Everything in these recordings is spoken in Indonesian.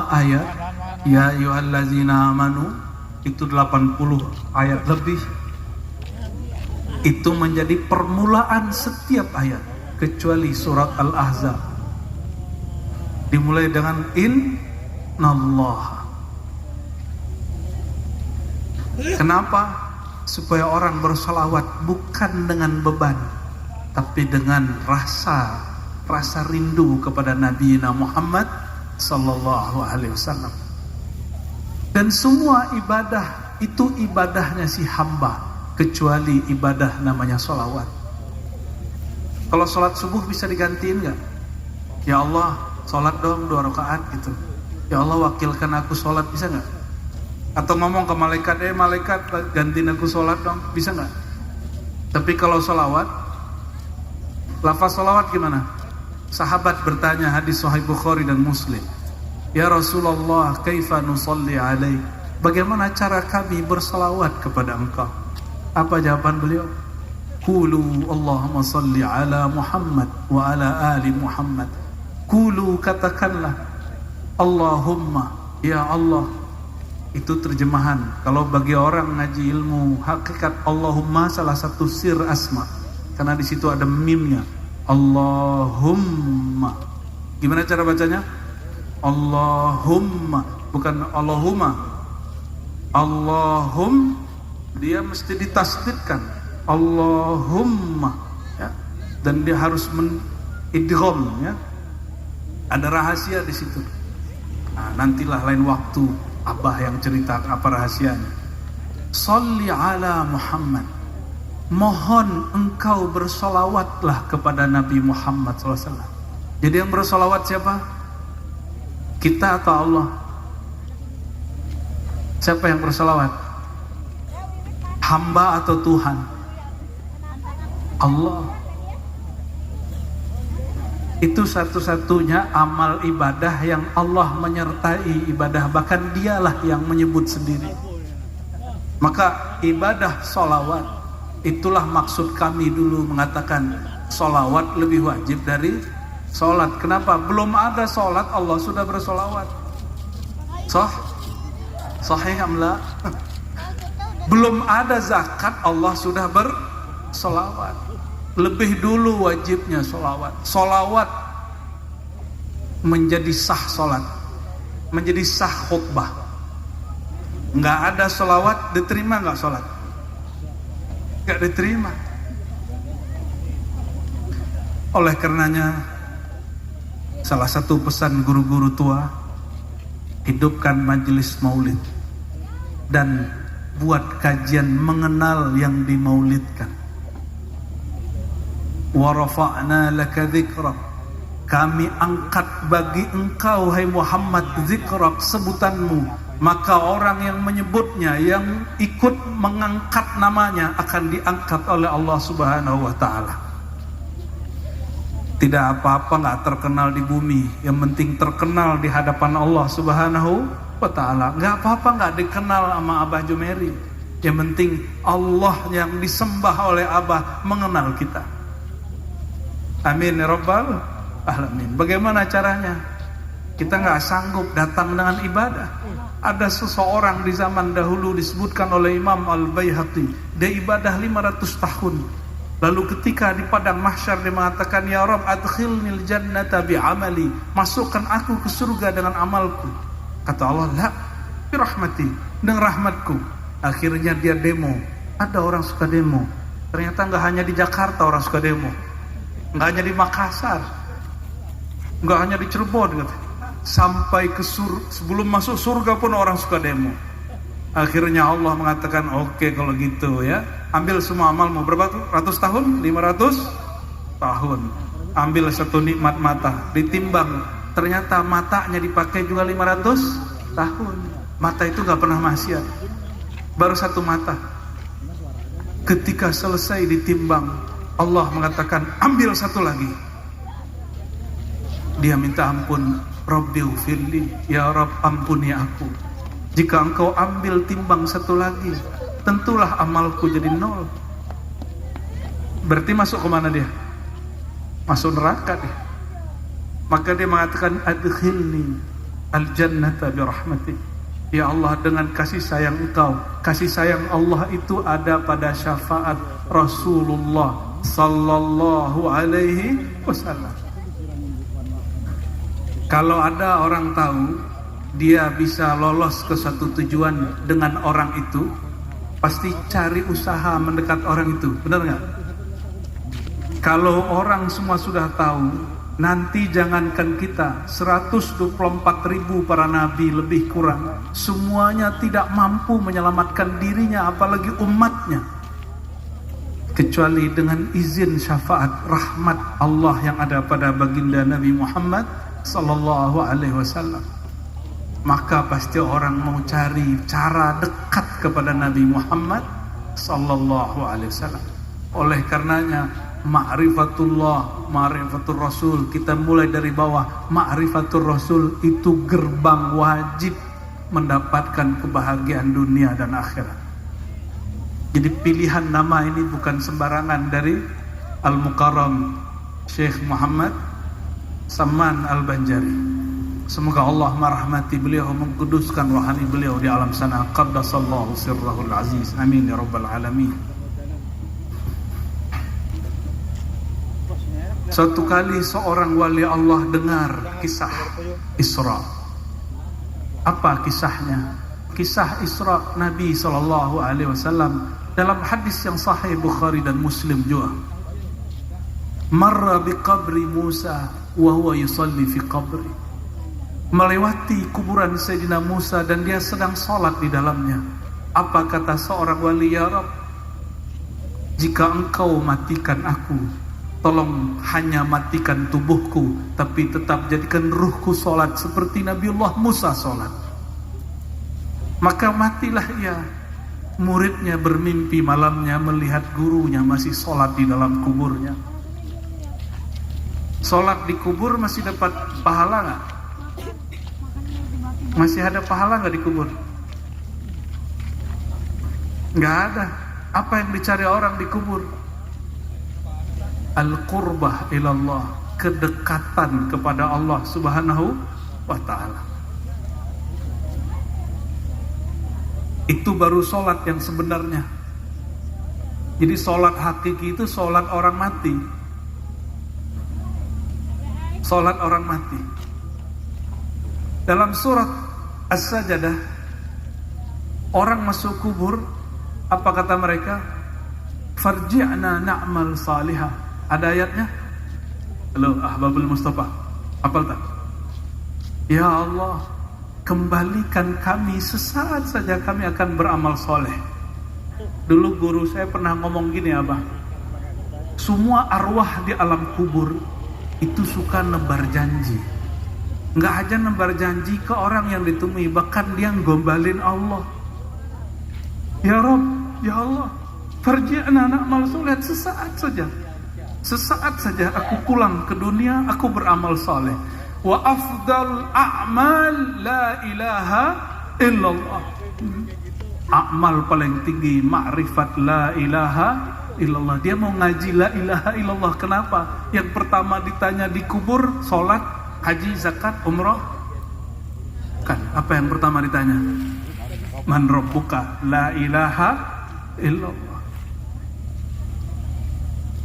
ayat ya ayyuhallazina amanu itu 80 ayat lebih, itu menjadi permulaan setiap ayat kecuali surat Al-Ahzab. Dimulai dengan innallaha. Kenapa? Supaya orang bersolawat bukan dengan beban, tapi dengan rasa rindu kepada Nabi Muhammad sallallahu alaihi wasallam. Dan semua ibadah itu ibadahnya si hamba, kecuali ibadah namanya solawat. Kalau sholat subuh bisa digantiin nggak? Ya Allah, sholat dong 2 rakaat gitu. Ya Allah, wakilkan aku sholat, bisa nggak? Atau ngomong ke malaikat, malaikat gantiin aku sholat dong, bisa nggak? Tapi kalau sholawat, lafaz sholawat gimana? Sahabat bertanya, hadis Sahih Bukhari dan Muslim, ya Rasulullah, kaifa nusalli alaih? Bagaimana cara kami bersalawat kepada engkau? Apa jawaban beliau? Qulu Allahumma salli ala Muhammad wa ala ali Muhammad. Qulu, katakanlah Allahumma, ya Allah. Itu terjemahan. Kalau bagi orang ngaji ilmu hakikat, Allahumma salah satu sir asma, karena di situ ada mimnya. Allahumma. Gimana cara bacanya? Allahumma, bukan Allahumma. Allahum, dia mesti ditasdidkan. Allahumma, ya. Dan dia harus idgham, ya. Ada rahasia di situ. Nah, nantilah lain waktu Abah yang cerita apa rahasianya. Sholli ala Muhammad. Mohon engkau bersolawatlah kepada Nabi Muhammad SAW. Jadi yang bersolawat siapa? Kita atau Allah? Siapa yang bersolawat? Hamba atau Tuhan? Allah. Itu satu-satunya amal ibadah yang Allah menyertai ibadah, bahkan dialah yang menyebut sendiri. Maka ibadah solawat, itulah maksud kami dulu mengatakan solawat lebih wajib dari solat. Kenapa? Belum ada solat Allah sudah bersolawat. Sahih amla? Belum ada zakat Allah sudah bersolawat. Lebih dulu wajibnya solawat. Solawat menjadi sah solat, menjadi sah khutbah. Nggak ada solawat, diterima nggak solat? Nggak diterima. Oleh karenanya, salah satu pesan guru-guru tua, hidupkan majelis maulid dan buat kajian mengenal yang dimaulidkan. Wa rafa'na laka dzikrak, kami angkat bagi engkau hai Muhammad dzikrak, sebutanmu, maka orang yang menyebutnya, yang ikut mengangkat namanya akan diangkat oleh Allah Subhanahu wa taala. Tidak apa-apa nggak terkenal di bumi, yang penting terkenal di hadapan Allah Subhanahu wa taala. Nggak apa-apa nggak dikenal sama Abah Jumeri, yang penting Allah yang disembah oleh Abah mengenal kita. Amin ya rabbal alamin. Bagaimana caranya? Kita nggak sanggup datang dengan ibadah. Ada seseorang di zaman dahulu disebutkan oleh Imam Al-Baihaqi, dia ibadah 500 tahun. Lalu ketika di padang mahsyar dia mengatakan, ya Rabb adkhilnil jannata bi'amali, masukkan aku ke surga dengan amalku. Kata Allah, la birahmati, dengan rahmatku. Akhirnya dia demo. Ada orang suka demo. Ternyata nggak hanya di Jakarta orang suka demo, nggak hanya di Makassar, nggak hanya di Cirebon, sampai ke sebelum masuk surga pun orang suka demo. Akhirnya Allah mengatakan, oke, kalau gitu ya, ambil semua amalmu. Berapa ratus tahun? 500 tahun. Ambil satu nikmat mata, ditimbang, ternyata matanya dipakai juga 500 tahun. Mata itu nggak pernah maksiat, baru satu mata. Ketika selesai ditimbang, Allah mengatakan, ambil satu lagi. Dia minta ampun, Rabbighfirli, ya Rabb ampuni aku. Jika engkau ambil timbang satu lagi, tentulah amalku jadi 0. Berarti masuk kemana dia? Masuk neraka dia. Maka dia mengatakan, adkhilni al-jannata bi rahmatik. Ya Allah, dengan kasih sayang Engkau, kasih sayang Allah itu ada pada syafaat Rasulullah sallallahu alaihi wasallam. Kalau ada orang tahu dia bisa lolos ke satu tujuan dengan orang itu, pasti cari usaha mendekat orang itu, benar nggak? Kalau orang semua sudah tahu, nanti jangankan kita 124.000 para nabi lebih kurang, semuanya tidak mampu menyelamatkan dirinya, apalagi umatnya, kecuali dengan izin syafaat rahmat Allah yang ada pada baginda Nabi Muhammad sallallahu alaihi wasallam. Maka pasti orang mau cari cara dekat kepada Nabi Muhammad sallallahu alaihi wasallam. Oleh karenanya ma'rifatullah, ma'rifatul Rasul, kita mulai dari bawah. Ma'rifatul Rasul itu gerbang wajib mendapatkan kebahagiaan dunia dan akhirat. Jadi pilihan nama ini bukan sembarangan dari Al-Mukarram Syekh Muhammad Saman Al-Banjari. Semoga Allah merahmati beliau, mengkuduskan rohani beliau di alam sana. Qaddasallahu sirrahul aziz. Amin ya rabbal alamin. Suatu kali seorang wali Allah dengar kisah Isra. Apa kisahnya? Kisah Isra Nabi SAW dalam hadis yang sahih Bukhari dan Muslim juga. Marra bi qabri Musa wa huwa yusalli fi qabri. Melewati kuburan Sayyidina Musa dan dia sedang sholat di dalamnya. Apa kata seorang wali? Ya Rabb, jika engkau matikan aku, tolong hanya matikan tubuhku, tapi tetap jadikan ruhku sholat seperti Nabiullah Musa sholat. Maka matilah ia. Muridnya bermimpi malamnya melihat gurunya masih sholat di dalam kuburnya. Sholat di kubur masih dapat pahala nggak? Masih ada pahala nggak di kubur? Nggak ada. Apa yang dicari orang di kubur? Al-qurbah ilallah, kedekatan kepada Allah subhanahu wa ta'ala. Itu baru sholat yang sebenarnya. Jadi sholat hakiki itu sholat orang mati. Sholat orang mati. Dalam surat As-Sajdah, orang masuk kubur, apa kata mereka? Farji'na na'mal salihah. Ada ayatnya? Halo Ahbabul Mustafa, hafal tak? Ya Allah, kembalikan kami, sesaat saja kami akan beramal soleh. Dulu guru saya pernah ngomong gini, Abah, semua arwah di alam kubur itu suka nebar janji. Nggak aja nebar janji ke orang yang ditemui, bahkan dia ngombalin Allah. Ya Rabb, ya Allah, farji'na na'mal soleh, sesaat saja. Sesaat saja aku pulang ke dunia, aku beramal saleh. Wa afdal a'mal la ilaha illallah. Amal paling tinggi ma'rifat la ilaha illallah. Dia mau ngaji la ilaha illallah. Kenapa? Yang pertama ditanya di kubur, sholat, haji, zakat, umrah. Kan, apa yang pertama ditanya? Man rabbuka, la ilaha illallah.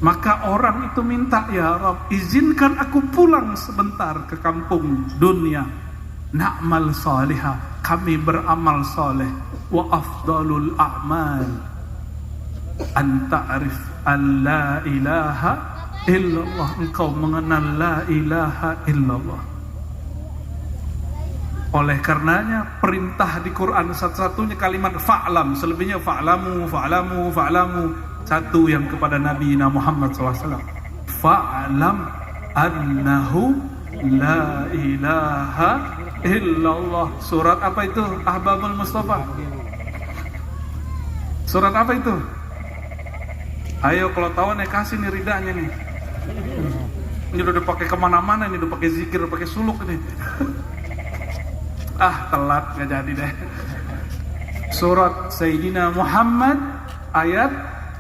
Maka orang itu minta, ya Rabb, izinkan aku pulang sebentar ke kampung dunia. Na'mal salihah, kami beramal saleh. Wa afdalul a'mal an ta'rif an la ilaha illallah. Engkau mengenal la ilaha illallah. Oleh karenanya perintah di Quran satu-satunya kalimat fa'lam, selebihnya fa'lamu, fa'lamu, fa'lamu. Satu yang kepada Nabi Muhammad SAW. Fa'lam annahu la ilaha illallah. Surat apa itu? Ahbabul Mustafa. Surat apa itu? Ayo kalau tahu nih kasih nih ridanya nih. Ini udah pakai kemana-mana, ini udah pakai zikir, udah pakai suluk nih. Telat, gak jadi deh. Surat Sayyidina Muhammad ayat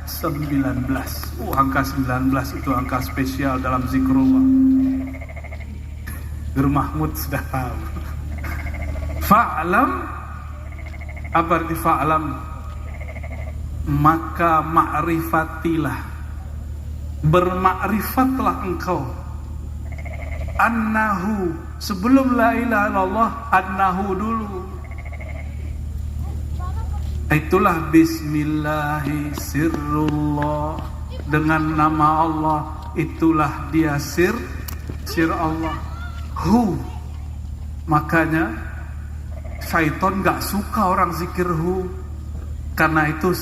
19. Angka 19 itu angka spesial dalam zikrullah. Guru Mahmud sudah tahu. Fa'lam, apa arti fa'lam? Maka ma'rifatilah, bermakrifatlah engkau, annahu, sebelum la ilaha illallah, annahu dulu. Itulah bismillahi sirrullah, dengan nama Allah, itulah dia sir Allah. Hu, makanya syaitan gak suka orang zikir hu, karena itu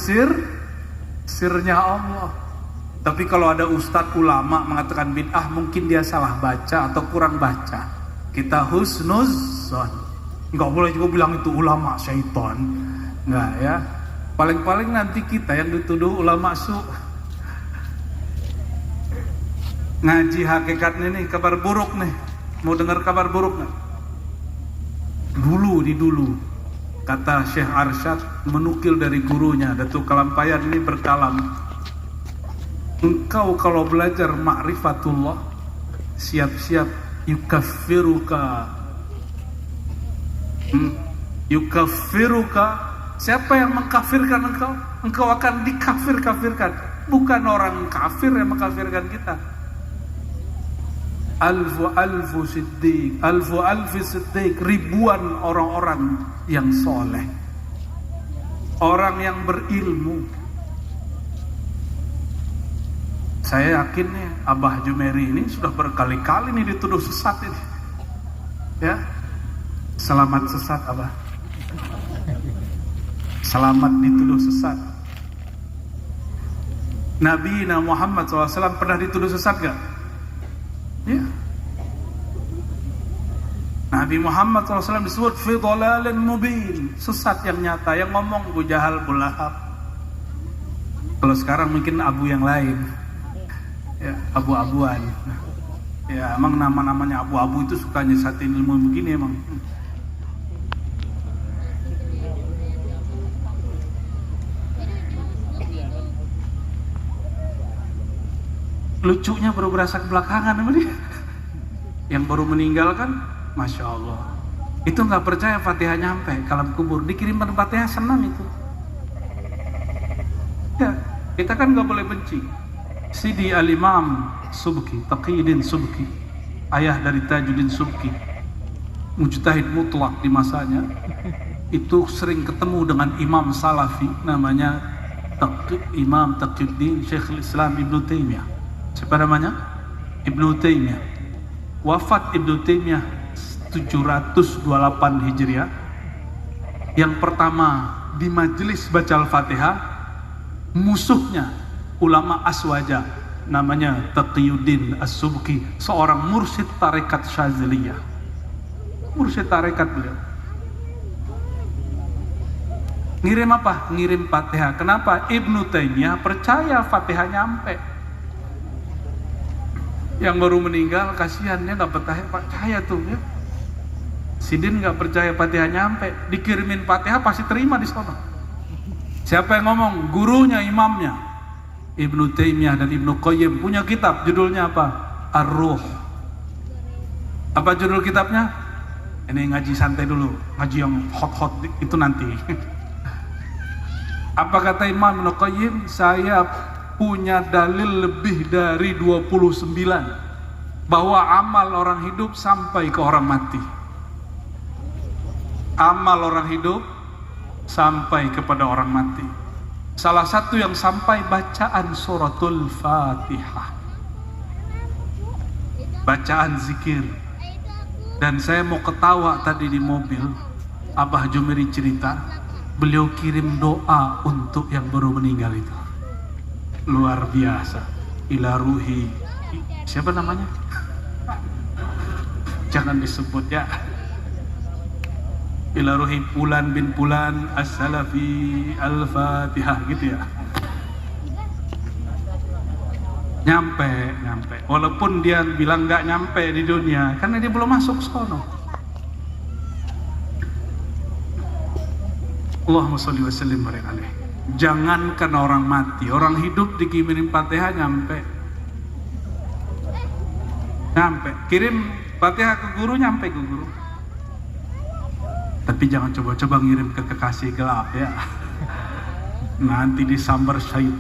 sirnya Allah. Tapi kalau ada ustadz ulama mengatakan bid'ah, mungkin dia salah baca atau kurang baca. Kita husnuzon, nggak boleh juga bilang itu ulama syaitan, nggak ya. Paling-paling nanti kita yang dituduh ulama su. Ngaji hakikatnya nih, kabar buruk nih. Mau dengar kabar buruk nggak? Dulu kata Syekh Arsyad menukil dari gurunya Datuk Kalampayan ini berkalam, engkau kalau belajar ma'rifatullah, siap-siap yukaffiruka. Siapa yang mengkafirkan engkau? Engkau akan dikafir-kafirkan. Bukan orang kafir yang mengkafirkan kita. Alfu siddiq, ribuan orang-orang yang soleh, orang yang berilmu. Saya yakin nih Abah Jumeri ini sudah berkali-kali nih dituduh sesat ini. Ya, selamat sesat Abah. Selamat dituduh sesat. Nabi Muhammad SAW pernah dituduh sesat gak? Ya. Nabi Muhammad SAW disebut fi dhalalin mubin, sesat yang nyata, yang ngomong Abu Jahal, Abu Lahab. Kalau sekarang mungkin abu yang lain. Ya, abu-abuan. Ya, emang nama-namanya abu-abu itu suka nyesatin ilmu begini emang. Lucunya baru berasa belakangan sama dia. Yang baru meninggal kan, Masya Allah, itu nggak percaya Fatihah nyampe kalam kubur, dikirimkan Fatihah, senang itu. Ya, kita kan nggak boleh benci. Sidi Al-Imam Subki, Taqiyuddin Subki, ayah dari Tajuddin Subki, mujtahid mutlak di masanya, itu sering ketemu dengan imam salafi namanya Imam Taqiyuddin Syekhul Islam Ibnu Taimiyah. Siapa namanya? Ibnu Taimiyah. Wafat Ibnu Taimiyah 728 Hijriah. Yang pertama di majelis baca Al-Fatihah, musuhnya ulama Aswaja namanya Taqiyuddin As-Subki, seorang mursyid tarekat Syaziliyah. Mursyid tarekat beliau. Ngirim apa? Ngirim Fatihah. Kenapa? Ibnu Taimiyah percaya Fatihah nyampe. Yang baru meninggal kasihan, dia nggak percaya tuh ya. Sidin nggak percaya Fatihah nyampe, dikirimin Fatihah pasti terima di sana. Siapa yang ngomong? Gurunya, imamnya. Ibnu Taimiyah dan Ibnu Qayyim punya kitab, judulnya apa? Ar-Ruh. Apa judul kitabnya? Ini ngaji santai dulu, ngaji yang hot-hot itu nanti. Apa kata Imam Ibnu Qayyim? Saya punya dalil lebih dari 29 bahwa amal orang hidup sampai ke orang mati. Amal orang hidup sampai kepada orang mati. Salah satu yang sampai bacaan suratul Fatihah, bacaan zikir. Dan saya mau ketawa tadi di mobil, Abah Jumeri cerita, beliau kirim doa untuk yang baru meninggal itu. Luar biasa. Ila ruhi, siapa namanya? Jangan disebut ya. Ila ruhi Fulan bin Fulan as-Salafi al-Fatihah gitu ya. Nyampe. Walaupun dia bilang nggak nyampe di dunia, karena dia belum masuk sono. Allahumma sholli wa sallim barik alaihi. Jangankan orang mati, orang hidup dikirimin Fatihah nyampe. Kirim Fatihah ke guru, nyampe ke guru. Tapi Tapi jangan coba-coba ngirim ke kekasih gelap ya. Nanti disambar syaitan.